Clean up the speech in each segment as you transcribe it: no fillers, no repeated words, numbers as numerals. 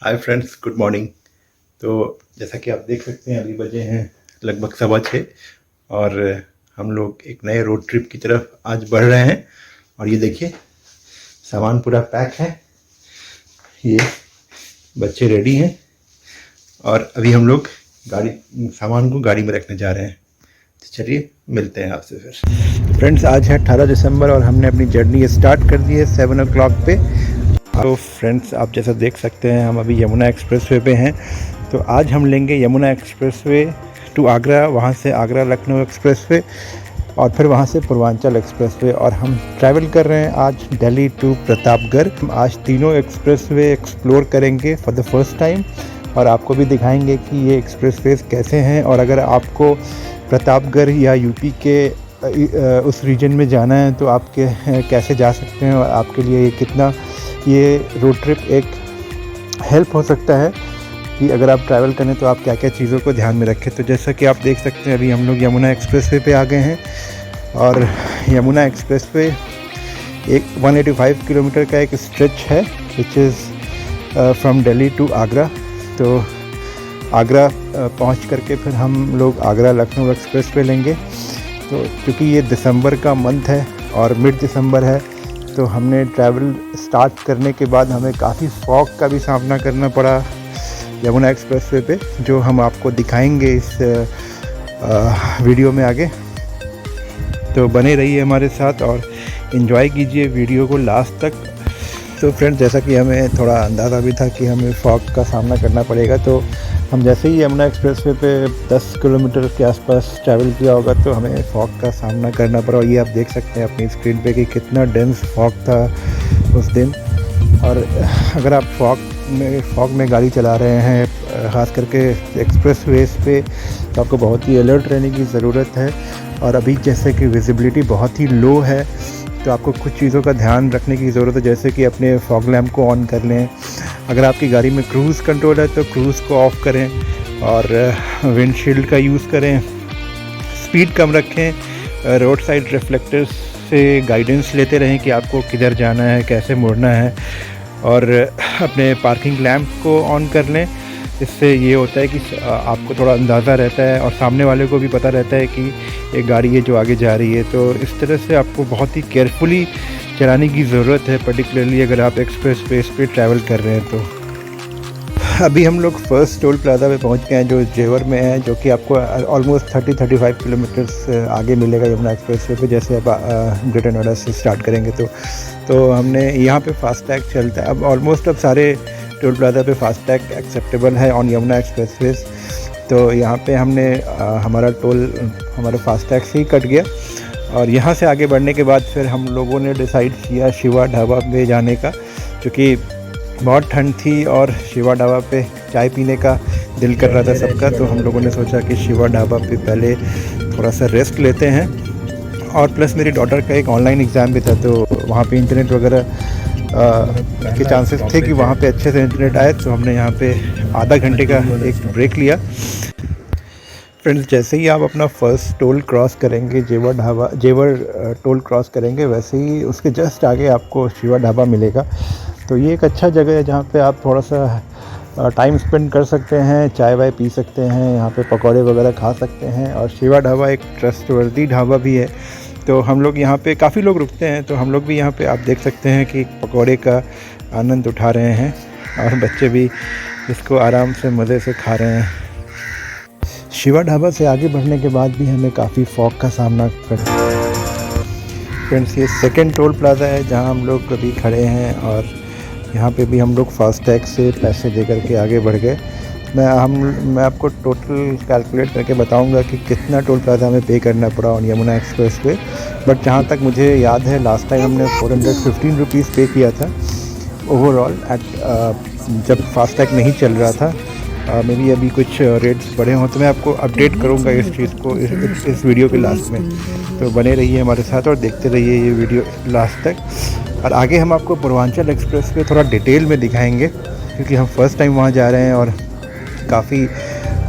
Hi friends, good morning. तो जैसा कि आप देख सकते हैं अभी बजे हैं लगभग 6:15 और हम लोग एक नए रोड ट्रिप की तरफ आज बढ़ रहे हैं। और ये देखिए सामान पूरा पैक है, ये बच्चे रेडी हैं और अभी हम लोग सामान को गाड़ी में रखने जा रहे हैं। तो चलिए मिलते हैं आपसे फिर। फ्रेंड्स, आज है 18 दिसंबर और हमने अपनी जर्नी स्टार्ट कर दी है 7 o'clock पे। तो फ्रेंड्स, आप जैसा देख सकते हैं हम अभी यमुना एक्सप्रेसवे पे हैं। तो आज हम लेंगे यमुना एक्सप्रेसवे टू आगरा, वहाँ से आगरा लखनऊ एक्सप्रेसवे और फिर वहाँ से पूर्वांचल एक्सप्रेसवे। और हम ट्रैवल कर रहे हैं आज दिल्ली टू प्रतापगढ़। हम आज तीनों एक्सप्रेसवे एक्सप्लोर करेंगे फॉर द फर्स्ट टाइम और आपको भी दिखाएंगे कि ये एक्सप्रेसवेज कैसे हैं। और अगर आपको प्रतापगढ़ या यूपी के उस रीजन में जाना है तो आप कैसे जा सकते हैं और आपके लिए ये रोड ट्रिप एक हेल्प हो सकता है कि अगर आप ट्रैवल करें तो आप क्या क्या चीज़ों को ध्यान में रखें। तो जैसा कि आप देख सकते हैं अभी हम लोग यमुना एक्सप्रेसवे पे आ गए हैं और यमुना एक्सप्रेसवे एक 185 किलोमीटर का एक स्ट्रेच है which is from Delhi to Agra. तो आगरा पहुंच करके फिर हम लोग आगरा लखनऊ एक्सप्रेस पे लेंगे। तो क्योंकि ये दिसंबर का मंथ है और मिड दिसंबर है तो हमने ट्रैवल स्टार्ट करने के बाद हमें काफ़ी फॉग का भी सामना करना पड़ा यमुना एक्सप्रेसवे पे, जो हम आपको दिखाएंगे इस वीडियो में आगे। तो बने रहिए हमारे साथ और इन्जॉय कीजिए वीडियो को लास्ट तक। तो फ्रेंड्स, जैसा कि हमें थोड़ा अंदाज़ा भी था कि हमें फॉग का सामना करना पड़ेगा, तो हम जैसे ही यमुना एक्सप्रेसवे पे 10 किलोमीटर के आसपास ट्रैवल किया होगा तो हमें फॉग का सामना करना पड़ा। और ये आप देख सकते हैं अपनी स्क्रीन पे कि कितना डेंस फॉग था उस दिन। और अगर आप फॉग में गाड़ी चला रहे हैं ख़ास करके एक्सप्रेसवेज पे तो आपको बहुत ही अलर्ट रहने की ज़रूरत है। और अभी जैसे कि विजिबिलिटी बहुत ही लो है तो आपको कुछ चीज़ों का ध्यान रखने की ज़रूरत है, जैसे कि अपने फॉग लैम्प को ऑन कर लें। अगर आपकी गाड़ी में क्रूज़ कंट्रोल है तो क्रूज़ को ऑफ़ करें और विंडशील्ड का यूज़ करें, स्पीड कम रखें, रोड साइड रिफ्लेक्टर्स से गाइडेंस लेते रहें कि आपको किधर जाना है, कैसे मुड़ना है। और अपने पार्किंग लैम्प को ऑन कर लें। इससे ये होता है कि आपको थोड़ा अंदाज़ा रहता है और सामने वाले को भी पता रहता है कि एक गाड़ी है जो आगे जा रही है। तो इस तरह से आपको बहुत ही केयरफुली चलाने की ज़रूरत है, पर्टिकुलरली अगर आप एक्सप्रेस वेज पे ट्रैवल कर रहे हैं। तो अभी हम लोग फर्स्ट टोल प्लाजा पे पहुंच गए हैं जो जेवर में है, जो कि आपको ऑलमोस्ट 30-35 किलोमीटर्स आगे मिलेगा यमुना एक्सप्रेसवे पे। जैसे आप ग्रेटर नोएडा से स्टार्ट करेंगे तो हमने यहाँ पे फास्टैग चलता है। अब ऑलमोस्ट अब सारे टोल प्लाजा पे फास्टैग एक्सेप्टेबल है ऑन यमुना एक्सप्रेसवेज। तो यहाँ पे हमने हमारा फास्टैग से ही कट गया। और यहाँ से आगे बढ़ने के बाद फिर हम लोगों ने डिसाइड किया शिवा ढाबा पे जाने का, क्योंकि बहुत ठंड थी और शिवा ढाबा पे चाय पीने का दिल कर रहा था सबका। तो हम लोगों ने सोचा कि शिवा ढाबा पे पहले थोड़ा सा रेस्ट लेते हैं। और प्लस मेरी डॉटर का एक ऑनलाइन एग्ज़ाम भी था तो वहाँ पे इंटरनेट वगैरह के चांसेस थे कि वहाँ पे अच्छे से इंटरनेट आए। तो हमने यहाँ पे आधा घंटे का एक ब्रेक लिया। फ्रेंड्स, जैसे ही आप अपना फर्स्ट टोल क्रॉस करेंगे, जेवर टोल क्रॉस करेंगे, वैसे ही उसके जस्ट आगे आपको शिवा ढाबा मिलेगा। तो ये एक अच्छा जगह है जहाँ पे आप थोड़ा सा टाइम स्पेंड कर सकते हैं, चाय वाय पी सकते हैं, यहाँ पे पकौड़े वगैरह खा सकते हैं। और शिवा ढाबा एक ट्रस्टवर्दी ढाबा भी है। तो हम लोग यहाँ पे काफ़ी लोग रुकते हैं, तो हम लोग भी यहाँ पे आप देख सकते हैं कि पकौड़े का आनंद उठा रहे हैं और बच्चे भी इसको आराम से मज़े से खा रहे हैं। शिवा ढाबा से आगे बढ़ने के बाद भी हमें काफ़ी फॉग का सामना करना है। फ्रेंड्स, ये सेकंड टोल प्लाजा है जहाँ हम लोग अभी खड़े हैं और यहाँ पे भी हम लोग फास्टैग से पैसे दे करके आगे बढ़ गए। मैं आपको टोटल कैलकुलेट करके बताऊंगा कि कितना टोल प्लाजा हमें पे करना पड़ा ऑन यमुना एक्सप्रेस पे। बट जहाँ तक मुझे याद है लास्ट टाइम हमने 415 रुपीज़ पे किया था ओवरऑल जब फास्टैग नहीं चल रहा था। मे बी अभी कुछ रेट्स बढ़े हों तो मैं आपको अपडेट करूंगा इस चीज़ को इस वीडियो के लास्ट में। तो बने रहिए हमारे साथ और देखते रहिए ये वीडियो लास्ट तक। और आगे हम आपको पूर्वांचल एक्सप्रेस पे थोड़ा डिटेल में दिखाएंगे, क्योंकि हम फर्स्ट टाइम वहाँ जा रहे हैं और काफ़ी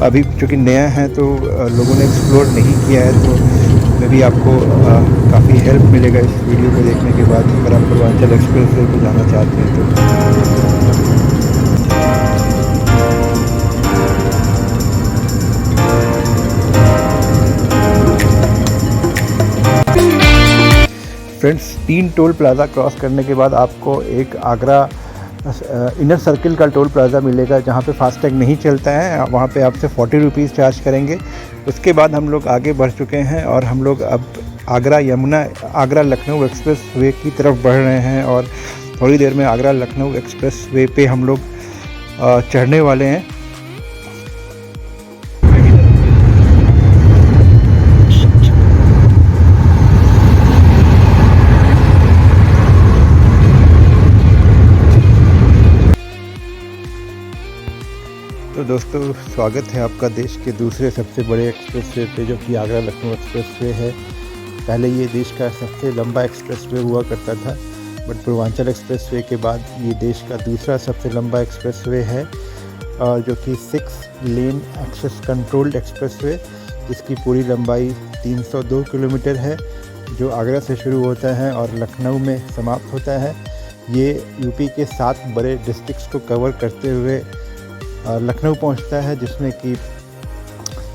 अभी चूँकि नया है तो लोगों ने एक्सप्लोर नहीं किया है। तो मे भी आपको काफ़ी हेल्प मिलेगा इस वीडियो को देखने के बाद, अगर आप पूर्वांचल एक्सप्रेस पे जाना चाहते हैं तो। फ्रेंड्स 3 टोल प्लाज़ा क्रॉस करने के बाद आपको एक आगरा इनर सर्किल का टोल प्लाज़ा मिलेगा जहाँ पे फास्टैग नहीं चलता है। वहाँ पे आपसे 40 रुपीज़ चार्ज करेंगे। उसके बाद हम लोग आगे बढ़ चुके हैं और हम लोग अब आगरा लखनऊ एक्सप्रेस वे की तरफ बढ़ रहे हैं और थोड़ी देर में आगरा लखनऊ एक्सप्रेस वे पे हम लोग चढ़ने वाले हैं। तो दोस्तों, स्वागत है आपका देश के दूसरे सबसे बड़े एक्सप्रेस वे पे, जो कि आगरा लखनऊ एक्सप्रेस वे है। पहले ये देश का सबसे लंबा एक्सप्रेस वे हुआ करता था, बट पूर्वांचल एक्सप्रेस वे के बाद ये देश का दूसरा सबसे लंबा एक्सप्रेस वे है, और जो कि 6 lane access controlled expressway, जिसकी पूरी लंबाई 302 किलोमीटर है, जो आगरा से शुरू होता है और लखनऊ में समाप्त होता है। ये यूपी के 7 बड़े डिस्ट्रिक्ट्स को कवर करते हुए लखनऊ पहुंचता है, जिसमें कि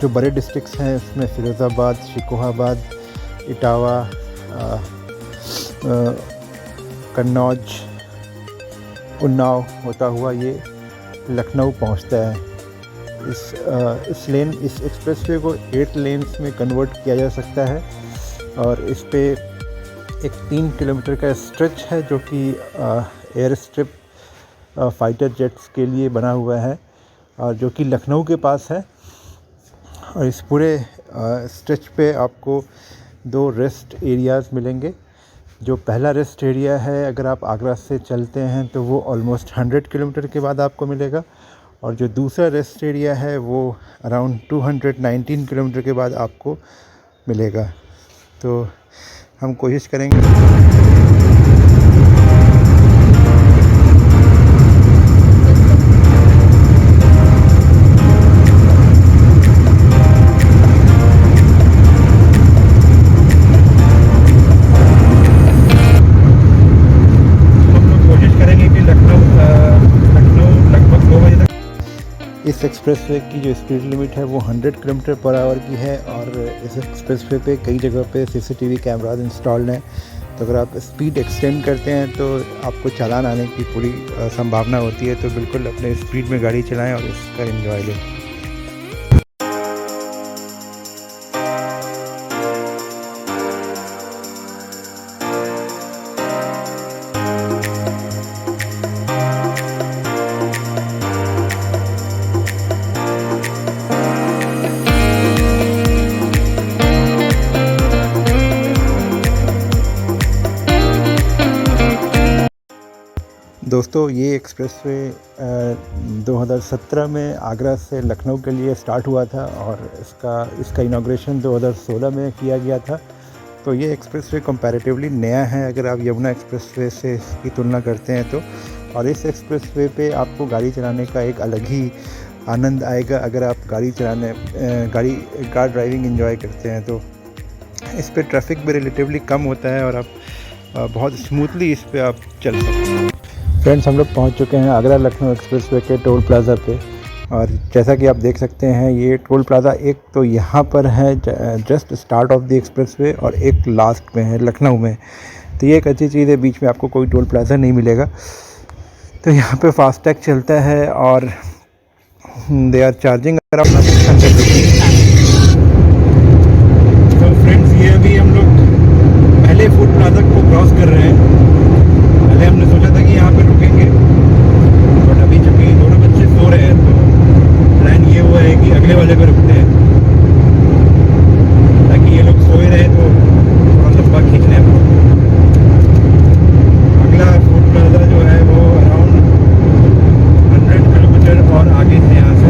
जो बड़े डिस्ट्रिक्ट्स हैं उसमें फिरोज़ाबाद, शिकोहाबाद, इटावा, कन्नौज, उन्नाव होता हुआ ये लखनऊ पहुंचता है। इस एक्सप्रेसवे को 8 लेन्स में कन्वर्ट किया जा सकता है और इस पे एक 3 किलोमीटर का स्ट्रेच है, जो कि एयर स्ट्रिप फाइटर जेट्स के लिए बना हुआ है, और जो कि लखनऊ के पास है। और इस पूरे स्ट्रेच पे आपको 2 रेस्ट एरियाज़ मिलेंगे। जो पहला रेस्ट एरिया है, अगर आप आगरा से चलते हैं तो वो ऑलमोस्ट 100 किलोमीटर के बाद आपको मिलेगा, और जो दूसरा रेस्ट एरिया है वो अराउंड 219 किलोमीटर के बाद आपको मिलेगा। तो हम कोशिश करेंगे। इस एक्सप्रेसवे की जो स्पीड लिमिट है वो 100 किलोमीटर पर आवर की है, और इस एक्सप्रेसवे पे कई जगह पे CCTV कैमराज इंस्टॉल्ड हैं। तो अगर आप स्पीड एक्सटेंड करते हैं तो आपको चालान आने की पूरी संभावना होती है। तो बिल्कुल अपने स्पीड में गाड़ी चलाएं और इसका एंजॉय लें। दोस्तों, ये एक्सप्रेसवे 2017 में आगरा से लखनऊ के लिए स्टार्ट हुआ था और इसका इनॉग्रेशन 2016 में किया गया था। तो ये एक्सप्रेसवे कंपैरेटिवली नया है अगर आप यमुना एक्सप्रेसवे से इसकी तुलना करते हैं तो। और इस एक्सप्रेसवे पे आपको गाड़ी चलाने का एक अलग ही आनंद आएगा अगर आप कार ड्राइविंग एंजॉय करते हैं तो। इस पे ट्रैफिक भी रिलेटिवली कम होता है और आप बहुत स्मूथली इस पे आप चल सकते हैं। फ्रेंड्स, हम लोग पहुंच चुके हैं आगरा लखनऊ एक्सप्रेसवे के टोल प्लाज़ा पे, और जैसा कि आप देख सकते हैं ये टोल प्लाज़ा एक तो यहाँ पर है just start of the expressway, और एक लास्ट में है लखनऊ में। तो ये एक अच्छी चीज़ है, बीच में आपको कोई टोल प्लाज़ा नहीं मिलेगा। तो यहाँ पे फास्टैग चलता है और they are charging around 600 rupees. तो फ्रेंड्स, ये अभी हम लोग पहले फूड प्लाज़ा को क्रॉस कर रहे हैं। पहले हमने सोचा था कि यहाँ पे रुकेंगे, बट अभी चूँकि दोनों बच्चे सो रहे हैं तो प्लान ये हुआ है कि अगले वाले पे रुकते हैं, ताकि ये लोग सोए रहे तो थोड़ा लंबा खींच लें हम लोग। अगला फूड प्लाज़ा जो है वो अराउंड 100 किलोमीटर और आगे से यहाँ से।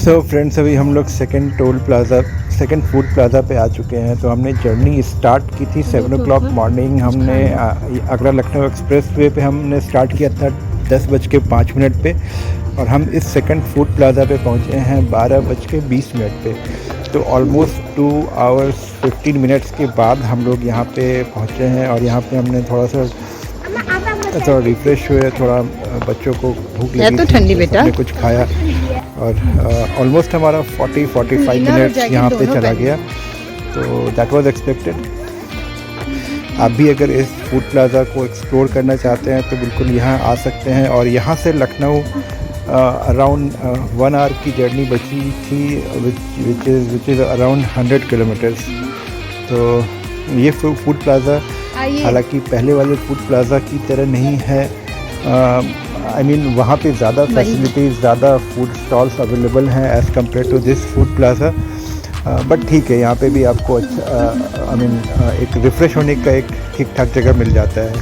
सो फ्रेंड्स, अभी हम लोग सेकंड फूड प्लाज़ा पे आ चुके हैं। तो हमने जर्नी स्टार्ट की थी 7 o'clock मॉर्निंग। हमने आगरा लखनऊ एक्सप्रेस वे पे हमने स्टार्ट किया था 10:05 पे, और हम इस सेकंड फूड प्लाज़ा पे पहुँचे हैं 12:20 पे। तो ऑलमोस्ट 2 hours 15 minutes के बाद हम लोग यहाँ पे पहुँचे हैं, और यहाँ पे हमने थोड़ा रिफ़्रेश हुए, थोड़ा बच्चों को भूख लगी तो थी, ठंडी तो बेटा सबने कुछ खाया, और ऑलमोस्ट हमारा 40-45 मिनट्स यहाँ पे चला गया। तो दैट वाज एक्सपेक्टेड। आप भी अगर इस फूड प्लाज़ा को एक्सप्लोर करना चाहते हैं तो बिल्कुल यहाँ आ सकते हैं। और यहाँ से लखनऊ अराउंड 1 hour की जर्नी बची थी, विच इज़ अराउंड 100 किलोमीटर्स। तो ये फूड प्लाज़ा हालांकि पहले वाले फूड प्लाज़ा की तरह नहीं है। आई मीन वहाँ पे ज़्यादा फैसिलिटीज़, ज़्यादा फूड स्टॉल्स अवेलेबल हैं as compared to this food plaza. But ठीक है, यहाँ पे भी आपको अच्छा आई मीन एक रिफ़्रेश होने का एक ठीक ठाक जगह मिल जाता है।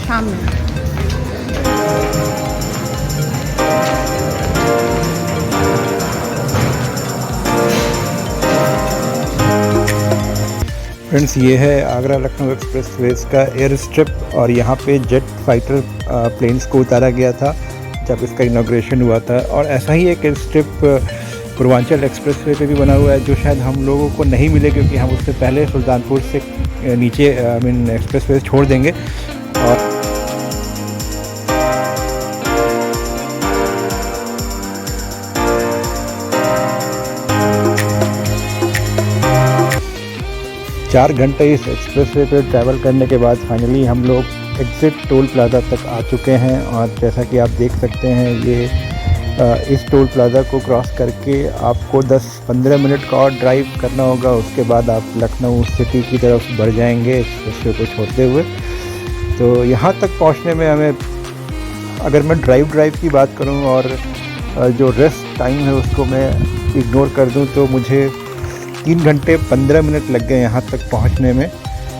शाम में फ्रेंड्स, ये है आगरा लखनऊ एक्सप्रेस वेज का एयर स्ट्रिप, और यहाँ पे जेट फाइटर प्लेन्स को उतारा गया था जब इसका इनॉग्रेशन हुआ था। और ऐसा ही एक air strip Purvanchal express way पे भी बना हुआ है, जो शायद हम लोगों को नहीं मिले क्योंकि हम उससे पहले सुल्तानपुर से नीचे आई मीन एक्सप्रेस वे छोड़ देंगे। और चार घंटे इस एक्सप्रेस वे पर ट्रैवल करने के बाद फाइनली हम लोग एग्ज़िट टोल प्लाज़ा तक आ चुके हैं। और जैसा कि आप देख सकते हैं, ये इस टोल प्लाज़ा को क्रॉस करके आपको 10-15 मिनट का और ड्राइव करना होगा। उसके बाद आप लखनऊ सिटी की तरफ बढ़ जाएंगे एक्सप्रेस वे को छोड़ते हुए। तो यहाँ तक पहुँचने में हमें, अगर मैं ड्राइव की बात करूँ और जो रेस्ट टाइम है उसको मैं इग्नोर कर दूँ, तो मुझे 3 घंटे 15 मिनट लग गए यहाँ तक पहुँचने में।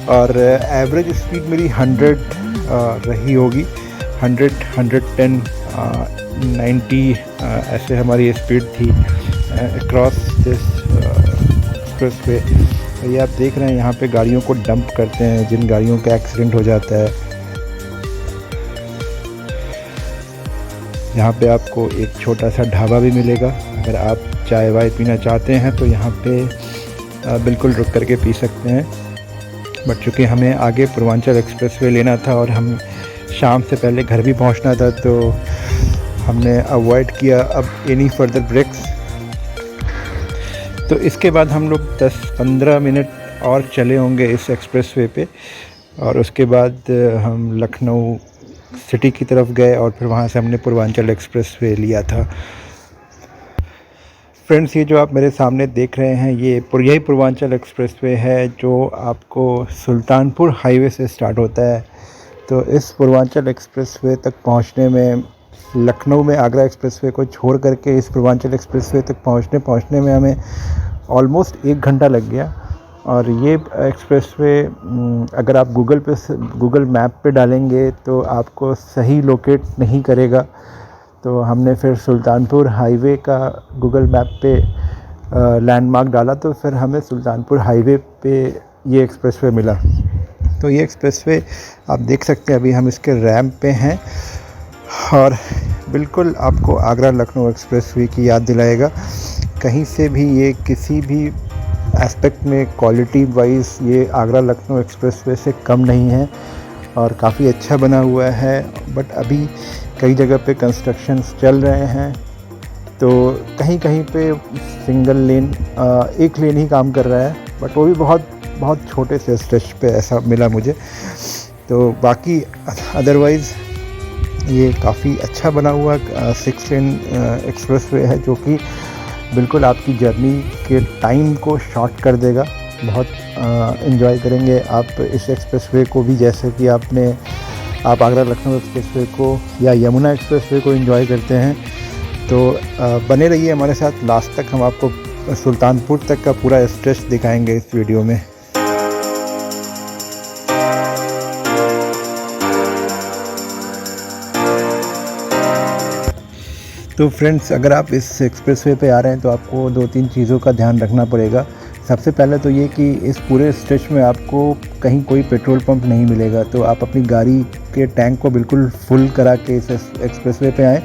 और एवरेज स्पीड मेरी 100 रही होगी, 100, 110, 90 ऐसे हमारी स्पीड थी अक्रॉस दिस एक्सप्रेस वे। ये आप देख रहे हैं, यहाँ पे गाड़ियों को डंप करते हैं जिन गाड़ियों का एक्सीडेंट हो जाता है। यहाँ पे आपको एक छोटा सा ढाबा भी मिलेगा, अगर आप चाय वाय पीना चाहते हैं तो यहाँ पे बिल्कुल रुक करके पी सकते हैं। बट चूँकि हमें आगे पूर्वांचल एक्सप्रेसवे लेना था और हम शाम से पहले घर भी पहुँचना था, तो हमने अवॉइड किया अब एनी फर्दर ब्रेक्स। तो इसके बाद हम लोग 10-15 मिनट और चले होंगे इस एक्सप्रेसवे पे, और उसके बाद हम लखनऊ सिटी की तरफ गए और फिर वहाँ से हमने पूर्वांचल एक्सप्रेसवे लिया था। फ्रेंड्स, ये जो आप मेरे सामने देख रहे हैं, यही पूर्वांचल एक्सप्रेसवे है जो आपको सुल्तानपुर हाईवे से स्टार्ट होता है। तो इस पूर्वांचल एक्सप्रेसवे तक पहुंचने में, लखनऊ में आगरा एक्सप्रेसवे को छोड़ करके इस पूर्वांचल एक्सप्रेसवे तक पहुंचने में हमें ऑलमोस्ट 1 घंटा लग गया। और ये एक्सप्रेसवे अगर आप गूगल मैप पे डालेंगे तो आपको सही लोकेट नहीं करेगा। तो हमने फिर सुल्तानपुर हाईवे का गूगल मैप पे लैंडमार्क डाला, तो फिर हमें सुल्तानपुर हाईवे पे ये एक्सप्रेसवे मिला। तो ये एक्सप्रेसवे आप देख सकते हैं, अभी हम इसके रैंप पे हैं, और बिल्कुल आपको आगरा लखनऊ एक्सप्रेसवे की याद दिलाएगा। कहीं से भी ये किसी भी एस्पेक्ट में क्वालिटी वाइज ये आगरा लखनऊ एक्सप्रेसवे से कम नहीं है, और काफ़ी अच्छा बना हुआ है। बट अभी कई जगह पे कंस्ट्रक्शंस चल रहे हैं, तो कहीं कहीं पे सिंगल लेन, एक लेन ही काम कर रहा है, बट वो भी बहुत छोटे से स्ट्रेच पे ऐसा मिला मुझे। तो बाकी अदरवाइज़ ये काफ़ी अच्छा बना हुआ 6 लेन एक्सप्रेसवे है, जो कि बिल्कुल आपकी जर्नी के टाइम को शॉर्ट कर देगा। बहुत एंजॉय करेंगे आप इस एक्सप्रेसवे को भी, जैसे कि आप आगरा लखनऊ एक्सप्रेसवे को या यमुना एक्सप्रेसवे को एंजॉय करते हैं। तो बने रहिए हमारे साथ लास्ट तक, हम आपको सुल्तानपुर तक का पूरा स्ट्रेच दिखाएंगे इस वीडियो में। तो फ्रेंड्स, अगर आप इस एक्सप्रेसवे पे आ रहे हैं तो आपको 2-3 चीज़ों का ध्यान रखना पड़ेगा। सबसे पहले तो ये कि इस पूरे स्ट्रेच में आपको कहीं कोई पेट्रोल पंप नहीं मिलेगा, तो आप अपनी गाड़ी के टैंक को बिल्कुल फुल करा के इस एक्सप्रेसवे पे आएँ।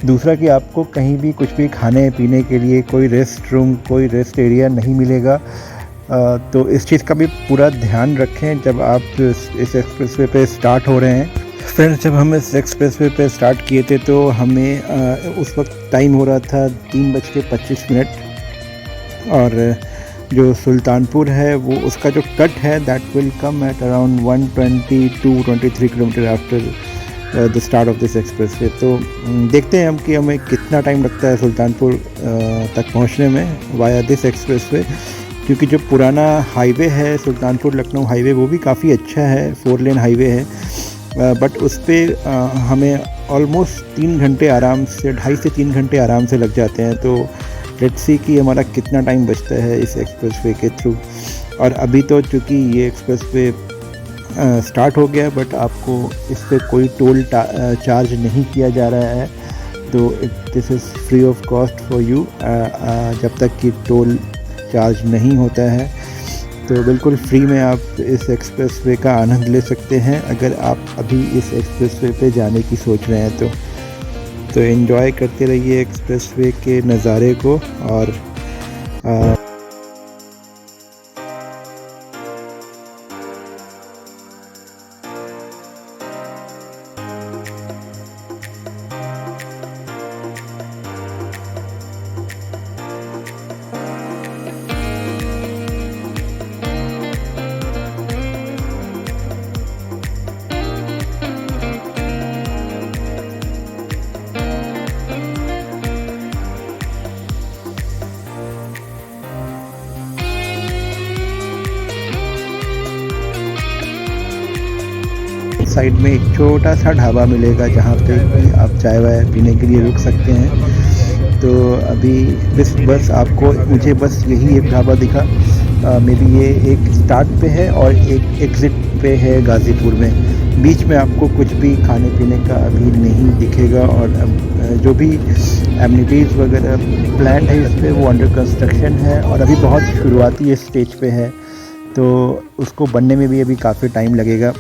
दूसरा कि आपको कहीं भी कुछ भी खाने पीने के लिए कोई रेस्ट रूम, कोई रेस्ट एरिया नहीं मिलेगा। तो इस चीज़ का भी पूरा ध्यान रखें जब आप इस एक्सप्रेसवे पे स्टार्ट हो रहे हैं। फ्रेंड्स, जब हम इस एक्सप्रेसवे पे स्टार्ट किए थे तो हमें उस वक्त टाइम हो रहा था 3:25 और जो सुल्तानपुर है वो उसका जो कट है that will come at around 122-23 kilometre after the start of this expressway. तो देखते हैं हम कि हमें कितना टाइम लगता है सुल्तानपुर तक पहुंचने में वाया दिस एक्सप्रेसवे, क्योंकि जो पुराना हाईवे है सुल्तानपुर लखनऊ हाईवे वो भी काफ़ी अच्छा है, 4 लेन हाईवे है, बट उस पर हमें ऑलमोस्ट 3 घंटे आराम से, 2.5 से 3 घंटे आराम से लग जाते हैं। तो लेट्स सी कि हमारा कितना टाइम बचता है इस एक्सप्रेसवे के थ्रू। और अभी तो चूँकि ये एक्सप्रेसवे स्टार्ट हो गया, बट आपको इस पर कोई टोल चार्ज नहीं किया जा रहा है, तो this is free of cost for you जब तक कि टोल चार्ज नहीं होता है। तो बिल्कुल फ्री में आप इस एक्सप्रेसवे का आनंद ले सकते हैं अगर आप अभी इस एक्सप्रेसवे पे जाने की सोच रहे हैं तो एंजॉय करते रहिए एक्सप्रेसवे के नज़ारे को। और साइड में एक छोटा सा ढाबा मिलेगा जहाँ पे आप चाय वाय पीने के लिए रुक सकते हैं। तो अभी मुझे बस यही एक ढाबा दिखा, मे बी ये एक स्टार्ट पे है और एक एग्ज़िट पे है गाज़ीपुर में। बीच में आपको कुछ भी खाने पीने का अभी नहीं दिखेगा, और जो भी एमिनिटीज़ वगैरह प्लान है इस पर वो अंडर कंस्ट्रक्शन है और अभी बहुत शुरुआती स्टेज पे है, तो उसको बनने में भी अभी काफ़ी टाइम लगेगा।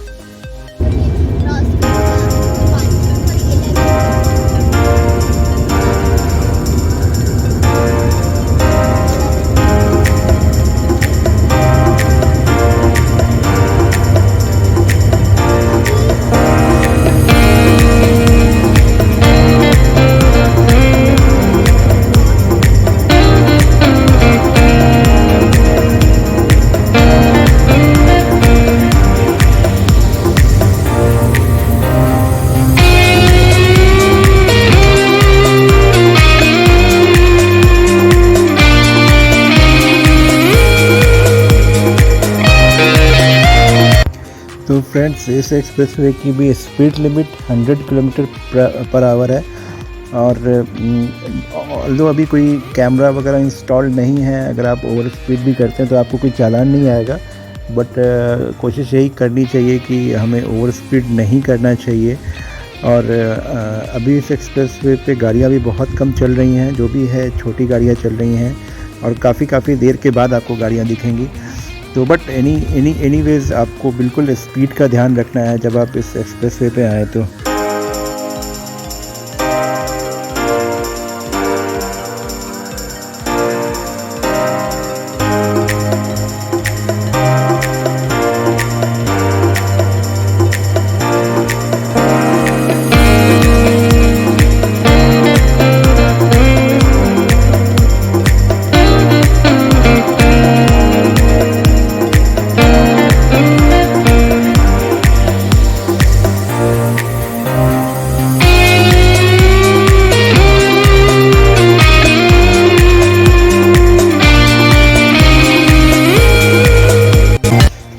तो फ्रेंड्स, इस एक्सप्रेसवे की भी speed limit 100 kilometre per hour है, और ऑल्दो अभी कोई कैमरा वगैरह इंस्टॉल नहीं है, अगर आप ओवर स्पीड भी करते हैं तो आपको कोई चालान नहीं आएगा, बट कोशिश यही करनी चाहिए कि हमें ओवर स्पीड नहीं करना चाहिए। और अभी इस एक्सप्रेसवे पे गाड़ियाँ भी बहुत कम चल रही हैं, जो भी है छोटी गाड़ियाँ चल रही हैं, और काफ़ी देर के बाद आपको गाड़ियाँ दिखेंगी। तो बट एनीवेज़ आपको बिल्कुल स्पीड का ध्यान रखना है जब आप इस एक्सप्रेसवे पे आए तो।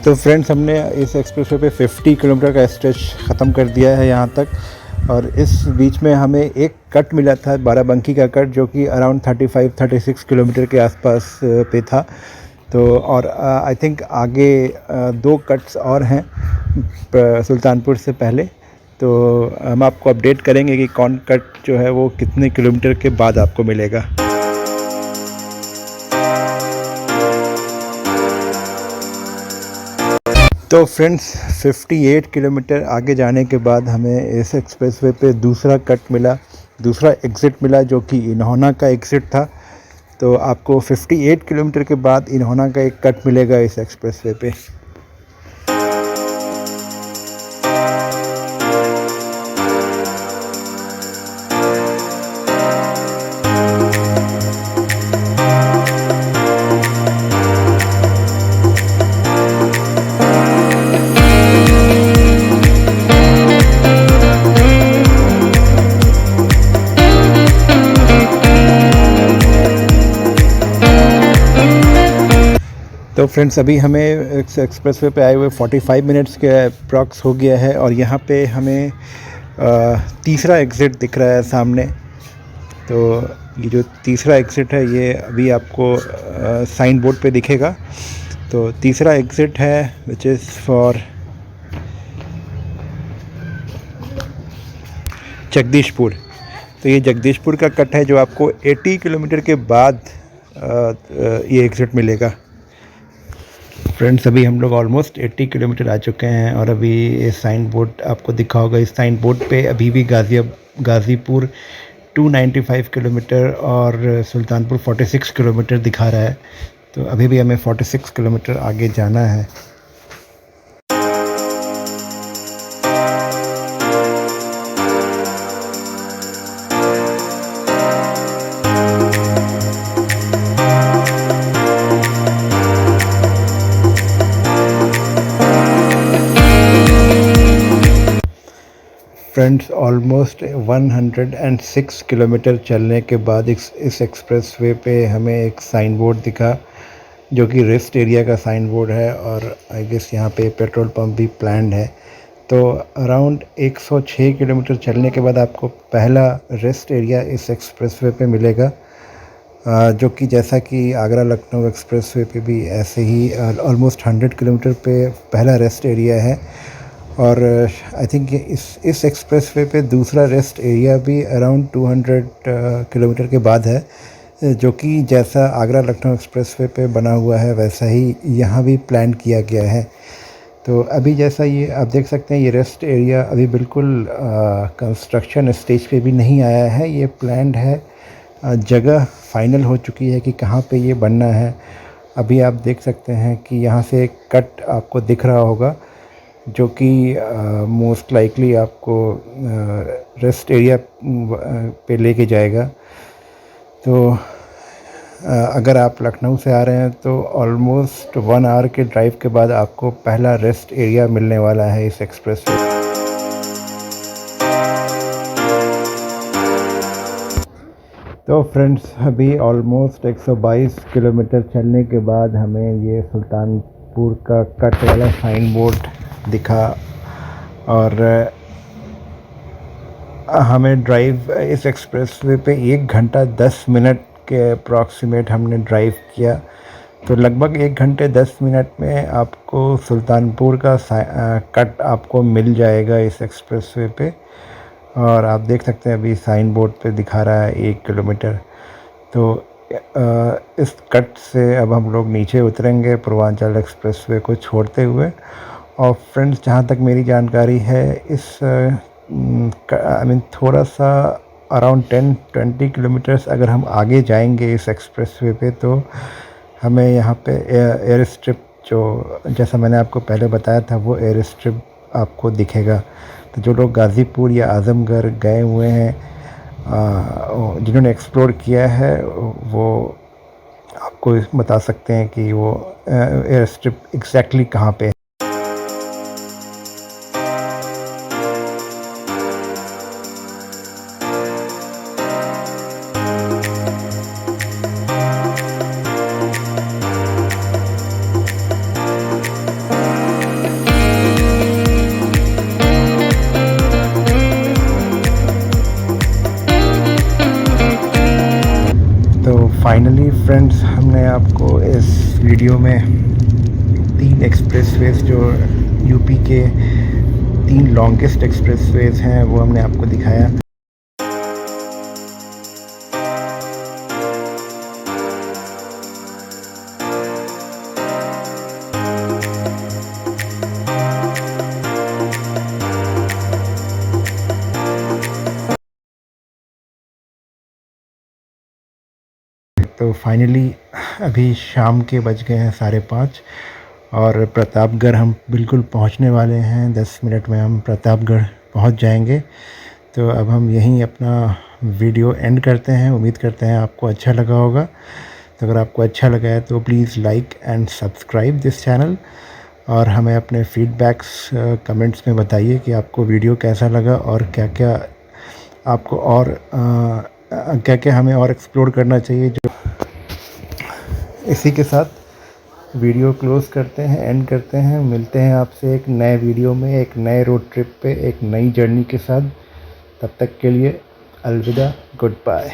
तो फ्रेंड्स, हमने इस एक्सप्रेसवे पे 50 किलोमीटर का स्ट्रेच ख़त्म कर दिया है यहाँ तक, और इस बीच में हमें एक कट मिला था बाराबंकी का कट, जो कि अराउंड 35-36 किलोमीटर के आसपास पे था। तो और आई थिंक आगे 2 कट्स और हैं सुल्तानपुर से पहले, तो हम आपको अपडेट करेंगे कि कौन कट जो है वो कितने किलोमीटर के बाद आपको मिलेगा। तो फ्रेंड्स 58 किलोमीटर आगे जाने के बाद हमें इस एक्सप्रेसवे पे दूसरा कट मिला, दूसरा एग्ज़िट मिला, जो कि इन्होना का एग्ज़िट था। तो आपको 58 किलोमीटर के बाद इन्होना का एक कट मिलेगा इस एक्सप्रेसवे पे। तो फ्रेंड्स अभी हमें एक्सप्रेसवे पे आए हुए 45 मिनट्स के अप्रॉक्स हो गया है और यहाँ पे हमें तीसरा एग्ज़िट दिख रहा है सामने। तो ये जो तीसरा एग्ज़िट है ये अभी आपको साइन बोर्ड पे दिखेगा। तो तीसरा एग्ज़िट है विच इज़ फॉर जगदीशपुर। तो ये जगदीशपुर का कट है जो आपको 80 किलोमीटर के बाद ये एग्ज़िट मिलेगा। फ्रेंड्स अभी हम लोग ऑलमोस्ट 80 किलोमीटर आ चुके हैं और अभी ये साइन बोर्ड आपको दिखा होगा। इस साइन बोर्ड पे अभी भी गाज़ीपुर 295 किलोमीटर और सुल्तानपुर 46 किलोमीटर दिखा रहा है। तो अभी भी हमें 46 किलोमीटर आगे जाना है। फ्रेंड्स ऑलमोस्ट 106 किलोमीटर चलने के बाद इस एक्सप्रेसवे पे हमें एक साइन बोर्ड दिखा जो कि रेस्ट एरिया का साइन बोर्ड है और आई गेस यहाँ पे पेट्रोल पंप भी प्लान्ड है। तो अराउंड 106 किलोमीटर चलने के बाद आपको पहला रेस्ट एरिया इस एक्सप्रेसवे पे मिलेगा, जो कि जैसा कि आगरा लखनऊ एक्सप्रेसवे पे भी ऐसे ही ऑलमोस्ट 100 किलोमीटर पे पहला रेस्ट एरिया है। और आई थिंक इस एक्सप्रेसवे पे दूसरा रेस्ट एरिया भी अराउंड 200 किलोमीटर के बाद है, जो कि जैसा आगरा लखनऊ एक्सप्रेसवे पे बना हुआ है वैसा ही यहाँ भी प्लान किया गया है। तो अभी जैसा ये आप देख सकते हैं ये रेस्ट एरिया अभी बिल्कुल कंस्ट्रक्शन स्टेज पे भी नहीं आया है, ये प्लान्ड है। जगह फाइनल हो चुकी है कि कहाँ पे ये बनना है। अभी आप देख सकते हैं कि यहाँ से एक कट आपको दिख रहा होगा जो कि मोस्ट लाइकली आपको रेस्ट एरिया पे लेके जाएगा। तो अगर आप लखनऊ से आ रहे हैं तो ऑलमोस्ट 1 आवर के ड्राइव के बाद आपको पहला रेस्ट एरिया मिलने वाला है इस एक्सप्रेस पे। तो फ्रेंड्स अभी ऑलमोस्ट 122 किलोमीटर चलने के बाद हमें ये सुल्तानपुर का कट वाला साइन बोर्ड दिखा और हमें ड्राइव इस एक्सप्रेसवे पे 1 घंटा 10 मिनट के अप्रॉक्सीमेट हमने ड्राइव किया। तो लगभग 1 घंटे 10 मिनट में आपको सुल्तानपुर का कट आपको मिल जाएगा इस एक्सप्रेसवे पे। और आप देख सकते हैं अभी साइन बोर्ड पे दिखा रहा है 1 किलोमीटर। तो इस कट से अब हम लोग नीचे उतरेंगे पूर्वांचल एक्सप्रेसवे को छोड़ते हुए। और फ्रेंड्स जहाँ तक मेरी जानकारी है इस थोड़ा सा अराउंड 10-20 किलोमीटर्स अगर हम आगे जाएंगे इस एक्सप्रेसवे पे तो हमें यहाँ पे एयर स्ट्रिप जो जैसा मैंने आपको पहले बताया था वो एयर स्ट्रिप आपको दिखेगा। तो जो लोग गाज़ीपुर या आज़मगढ़ गए हुए हैं, जिन्होंने एक्सप्लोर किया है, वो आपको बता सकते हैं कि वो एयर स्ट्रिप एग्जैक्टली कहाँ पे है। फाइनली फ्रेंड्स हमने आपको इस वीडियो में 3 एक्सप्रेसवेज जो यूपी के 3 लॉन्गेस्ट एक्सप्रेसवेज हैं वो हमने आपको दिखाया। तो फाइनली अभी शाम के बज गए हैं 5:30 और प्रतापगढ़ हम बिल्कुल पहुंचने वाले हैं। 10 मिनट में हम प्रतापगढ़ पहुंच जाएंगे। तो अब हम यहीं अपना वीडियो एंड करते हैं। उम्मीद करते हैं आपको अच्छा लगा होगा। तो अगर आपको अच्छा लगा है तो please like and subscribe this channel और हमें अपने फीडबैक्स कमेंट्स में बताइए कि आपको वीडियो कैसा लगा और क्या क्या आपको और क्या क्या हमें और एक्सप्लोर करना चाहिए। जो इसी के साथ वीडियो क्लोज़ करते हैं, एंड करते हैं। मिलते हैं आपसे एक नए वीडियो में, एक नए रोड ट्रिप पे, एक नई जर्नी के साथ। तब तक के लिए अलविदा, गुड बाय।